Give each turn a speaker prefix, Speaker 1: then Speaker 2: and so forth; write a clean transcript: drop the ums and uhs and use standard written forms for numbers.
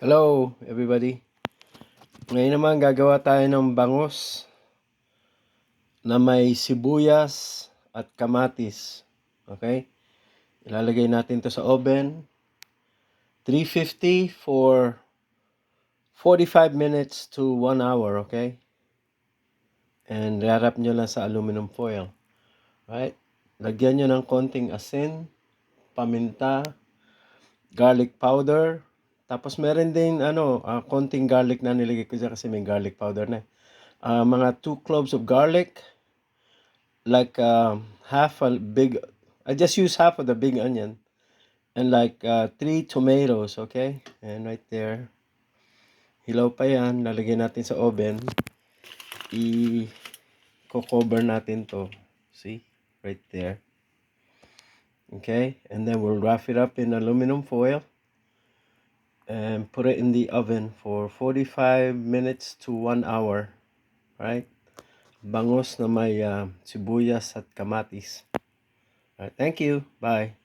Speaker 1: Hello everybody. Ngayon naman gagawa tayo ng bangus na may sibuyas at kamatis. Okay? Ilalagay natin to sa oven. 350 for 45 minutes to 1 hour. Okay? And wrap nyo lang sa aluminum foil. Right? Lagyan nyo ng konting asin, paminta, garlic powder. Tapos meron din konting garlic na nilagay ko dyan kasi may garlic powder na. Mga 2 cloves of garlic, like half a big, I just use half of the big onion, and like 3 tomatoes, okay? And right there, hilaw pa yan, lalagyan natin sa oven, i-cover natin to, see, right there. Okay, and then we'll wrap it up in aluminum foil and put it in the oven for 45 minutes to 1 hour, right? Bangus na may sibuyas at kamatis. All right, thank you. Bye.